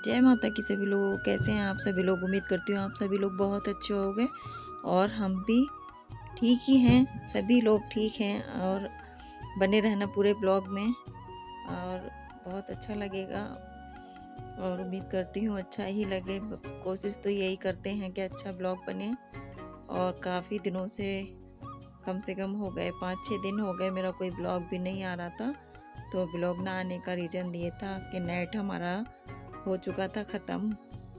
जय माता की सभी लोग। कैसे हैं आप सभी लोग? उम्मीद करती हूँ आप सभी लोग बहुत अच्छे होंगे और हम भी ठीक ही हैं। सभी लोग ठीक हैं और बने रहना पूरे ब्लॉग में और बहुत अच्छा लगेगा और उम्मीद करती हूँ अच्छा ही लगे। कोशिश तो यही करते हैं कि अच्छा ब्लॉग बने और काफ़ी दिनों से कम हो गए 5-6 दिन हो गए मेरा कोई ब्लॉग भी नहीं आ रहा था। तो ब्लॉग ना आने का रीज़न ये था कि नेट हमारा हो चुका था ख़त्म,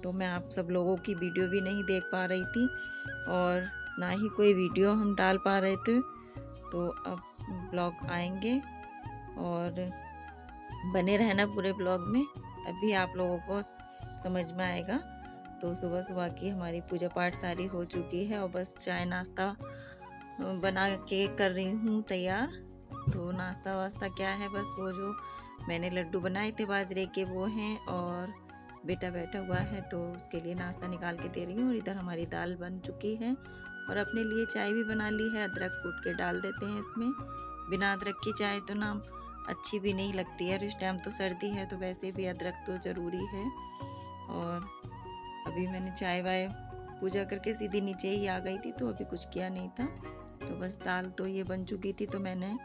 तो मैं आप सब लोगों की वीडियो भी नहीं देख पा रही थी और ना ही कोई वीडियो हम डाल पा रहे थे। तो अब ब्लॉग आएंगे और बने रहना पूरे ब्लॉग में, तभी आप लोगों को समझ में आएगा। तो सुबह सुबह की हमारी पूजा पाठ सारी हो चुकी है और बस चाय नाश्ता बना के कर रही हूँ तैयार। तो नाश्ता वास्ता क्या है, बस वो जो मैंने लड्डू बनाए थे बाजरे के वो हैं और बेटा बैठा हुआ है तो उसके लिए नाश्ता निकाल के दे रही हूँ। और इधर हमारी दाल बन चुकी है और अपने लिए चाय भी बना ली है। अदरक कूट के डाल देते हैं इसमें। बिना अदरक की चाय तो ना अच्छी भी नहीं लगती है। इस टाइम तो सर्दी है तो वैसे भी अदरक तो ज़रूरी है। और अभी मैंने चाय वाय पूजा करके सीधी नीचे ही आ गई थी, तो अभी कुछ किया नहीं था। तो बस दाल तो ये बन चुकी थी तो मैंने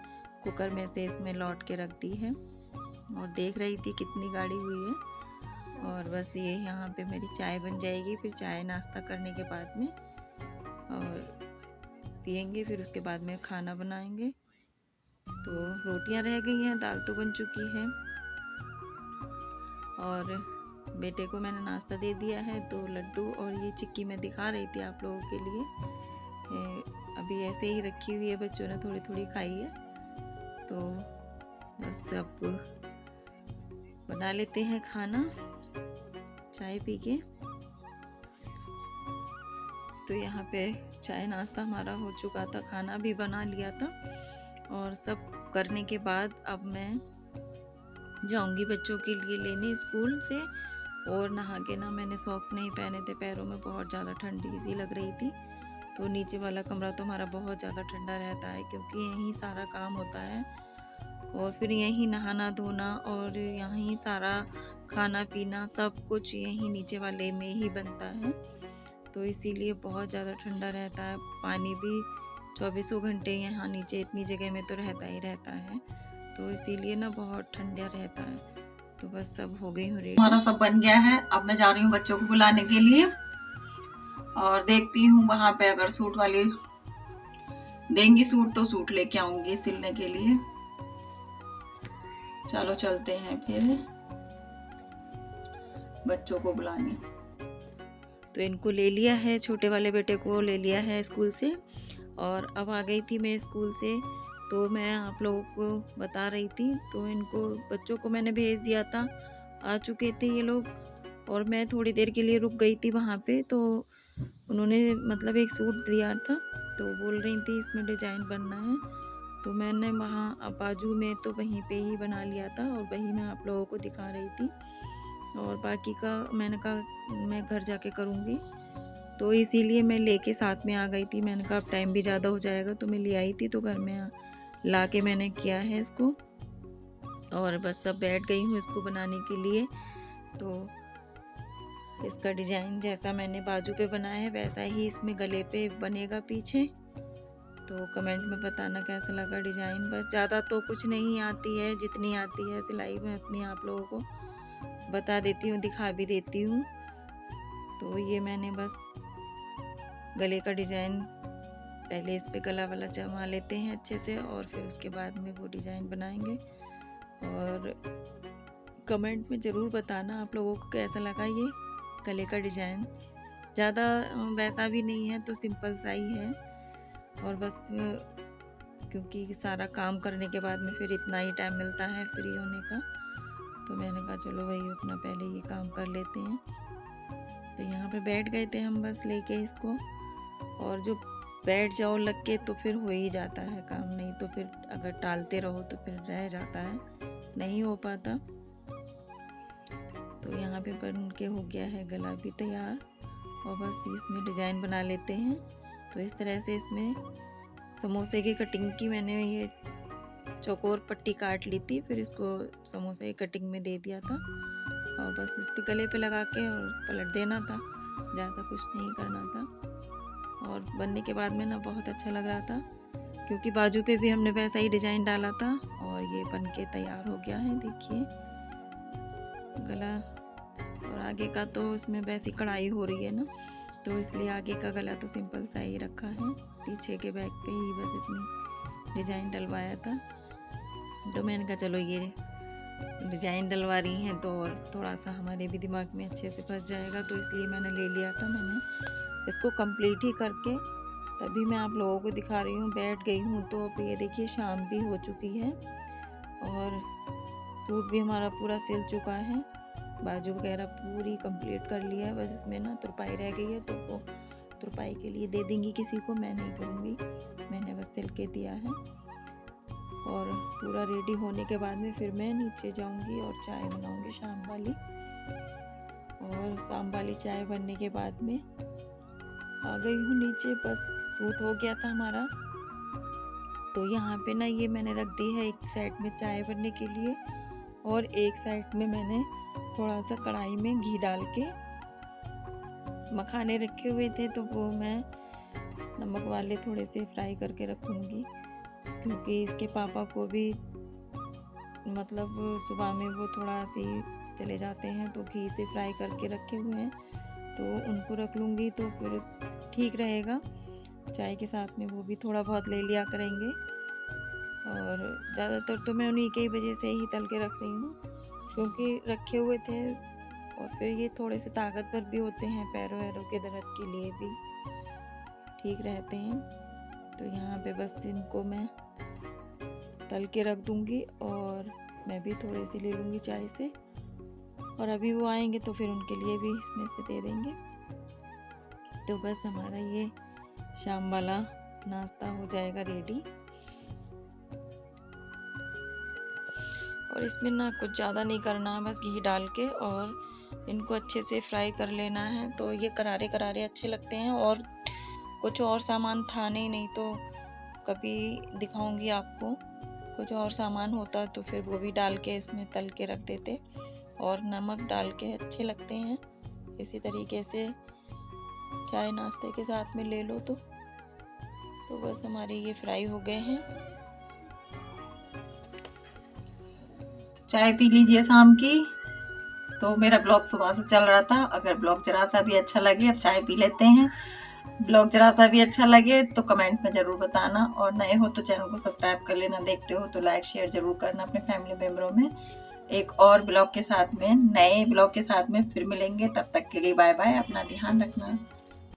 कुकर में से इसमें लौट के रख दी है और देख रही थी कितनी गाढ़ी हुई है। और बस ये यहाँ पे मेरी चाय बन जाएगी, फिर चाय नाश्ता करने के बाद में और पियेंगे, फिर उसके बाद में खाना बनाएंगे। तो रोटियां रह गई हैं, दाल तो बन चुकी है और बेटे को मैंने नाश्ता दे दिया है। तो लड्डू और ये चिक्की मैं दिखा रही थी आप लोगों के लिए। अभी ऐसे ही रखी हुई है, बच्चों ने थोड़ी थोड़ी खाई है। तो बस अब बना लेते हैं खाना चाय पी के। तो यहाँ पे चाय नाश्ता हमारा हो चुका था, खाना भी बना लिया था और सब करने के बाद अब मैं जाऊंगी बच्चों के लिए लेने स्कूल से। और नहा के ना मैंने सॉक्स नहीं पहने थे, पैरों में बहुत ज़्यादा ठंडी सी लग रही थी। तो नीचे वाला कमरा तो हमारा बहुत ज़्यादा ठंडा रहता है क्योंकि यहीं सारा काम होता है और फिर यहीं नहाना धोना और यहीं सारा खाना पीना सब कुछ यहीं नीचे वाले में ही बनता है। तो इसीलिए बहुत ज़्यादा ठंडा रहता है। पानी भी 24 घंटे यहाँ नीचे इतनी जगह में तो रहता ही रहता है, तो इसीलिए ना बहुत ठंडा रहता है। तो बस सब हो गई हूँ रेडी। हमारा सब बन गया है। अब मैं जा रही हूँ बच्चों को बुलाने के लिए और देखती हूँ वहां पे अगर सूट वाली देंगी सूट तो सूट लेके आऊंगी सिलने के लिए। चलो चलते हैं फिर बच्चों को बुलाने। तो इनको ले लिया है, छोटे वाले बेटे को ले लिया है स्कूल से और अब आ गई थी मैं स्कूल से। तो मैं आप लोगों को बता रही थी, तो इनको बच्चों को मैंने भेज दिया था, आ चुके थे ये लोग और मैं थोड़ी देर के लिए रुक गई थी वहाँ पे। तो उन्होंने मतलब एक सूट दिया था तो बोल रही थी इसमें डिज़ाइन बनना है, तो मैंने वहाँ बाजू में तो वहीं पे ही बना लिया था और वही मैं आप लोगों को दिखा रही थी। और बाकी का मैंने कहा मैं घर जाके करूँगी, तो इसीलिए मैं लेके साथ में आ गई थी। मैंने कहा अब टाइम भी ज़्यादा हो जाएगा, तो मैं ले आई थी तो घर में ला के मैंने किया है इसको और बस अब बैठ गई हूँ इसको बनाने के लिए। तो इसका डिज़ाइन जैसा मैंने बाजू पे बनाया है वैसा ही इसमें गले पे बनेगा पीछे। तो कमेंट में बताना कैसा लगा डिज़ाइन। बस ज़्यादा तो कुछ नहीं आती है, जितनी आती है सिलाई में उतनी आप लोगों को बता देती हूँ, दिखा भी देती हूँ। तो ये मैंने बस गले का डिज़ाइन पहले इस पे गला वाला जमा लेते हैं अच्छे से और फिर उसके बाद में वो डिज़ाइन बनाएंगे। और कमेंट में ज़रूर बताना आप लोगों को कैसा लगा ये गले का डिज़ाइन। ज़्यादा वैसा भी नहीं है, तो सिंपल सा ही है। और बस क्योंकि सारा काम करने के बाद में फिर इतना ही टाइम मिलता है फ्री होने का, तो मैंने कहा चलो भाई अपना पहले ये काम कर लेते हैं। तो यहाँ पे बैठ गए थे हम बस लेके इसको, और जो बैठ जाओ लग के तो फिर हो ही जाता है काम, नहीं तो फिर अगर टालते रहो तो फिर रह जाता है, नहीं हो पाता। तो यहाँ पे बन के हो गया है गला भी तैयार और बस इसमें डिज़ाइन बना लेते हैं। तो इस तरह से इसमें समोसे की कटिंग की मैंने ये चौकोर पट्टी काट ली थी, फिर इसको समोसे की कटिंग में दे दिया था और बस इस पे गले पे लगा के और पलट देना था, ज़्यादा कुछ नहीं करना था। और बनने के बाद में ना बहुत अच्छा लग रहा था, क्योंकि बाजू पे भी हमने वैसा ही डिज़ाइन डाला था। और ये बन के तैयार हो गया है, देखिए गला। और आगे का तो इसमें वैसी कढ़ाई हो रही है ना, तो इसलिए आगे का गला तो सिंपल सा ही रखा है, पीछे के बैक पे ही बस इतनी डिज़ाइन डलवाया था। तो मैंने कहा चलो ये डिज़ाइन डलवा रही हैं तो और थोड़ा सा हमारे भी दिमाग में अच्छे से फंस जाएगा, तो इसलिए मैंने ले लिया था। मैंने इसको कंप्लीट ही करके तभी मैं आप लोगों को दिखा रही हूँ, बैठ गई हूँ। तो अब ये देखिए शाम भी हो चुकी है और सूट भी हमारा पूरा सिल चुका है, बाजू वगैरह पूरी कंप्लीट कर लिया है। बस इसमें ना तुरपाई रह गई है, तो वो तुरपाई के लिए दे देंगी किसी को, मैं नहीं करूँगी, मैंने बस सिल के दिया है। और पूरा रेडी होने के बाद में फिर मैं नीचे जाऊंगी और चाय बनाऊंगी शाम वाली। और शाम वाली चाय बनने के बाद में आ गई हूँ नीचे, बस सूट हो गया था हमारा। तो यहाँ पे ना ये मैंने रख दी है एक साइड में चाय बनने के लिए, और एक साइड में मैंने थोड़ा सा कढ़ाई में घी डाल के मखाने रखे हुए थे, तो वो मैं नमक वाले थोड़े से फ्राई करके रखूँगी, क्योंकि इसके पापा को भी मतलब सुबह में वो थोड़ा सी चले जाते हैं, तो घी से फ्राई करके रखे हुए हैं, तो उनको रख लूँगी तो फिर ठीक रहेगा। चाय के साथ में वो भी थोड़ा बहुत ले लिया करेंगे। और ज़्यादातर तो मैं उन्हीं के वजह से ही तल के रख रही हूँ, क्योंकि रखे हुए थे और फिर ये थोड़े से ताकतवर भी होते हैं, पैरों वैरों के दर्द के लिए भी ठीक रहते हैं। तो यहाँ पे बस इनको मैं तल के रख दूँगी और मैं भी थोड़े से ले लूँगी चाय से, और अभी वो आएंगे तो फिर उनके लिए भी इसमें से दे देंगे। तो बस हमारा ये शाम वाला नाश्ता हो जाएगा रेडी। और इसमें ना कुछ ज़्यादा नहीं करना है, बस घी डाल के और इनको अच्छे से फ्राई कर लेना है। तो ये करारे करारे अच्छे लगते हैं, और कुछ और सामान था नहीं, तो कभी दिखाऊंगी आपको। कुछ और सामान होता तो फिर वो भी डाल के इसमें तल के रख देते, और नमक डाल के अच्छे लगते हैं। इसी तरीके से चाय नाश्ते के साथ में ले लो तो बस हमारे ये फ्राई हो गए हैं। चाय पी लीजिए शाम की। तो मेरा ब्लॉग सुबह से चल रहा था, अगर ब्लॉग जरा सा भी अच्छा लगे, अब चाय पी लेते हैं, ब्लॉग जरा सा भी अच्छा लगे तो कमेंट में ज़रूर बताना, और नए हो तो चैनल को सब्सक्राइब कर लेना, देखते हो तो लाइक शेयर ज़रूर करना अपने फैमिली मेम्बरों में। एक और ब्लॉग के साथ में, नए ब्लॉग के साथ में फिर मिलेंगे, तब तक के लिए बाय बाय, अपना ध्यान रखना।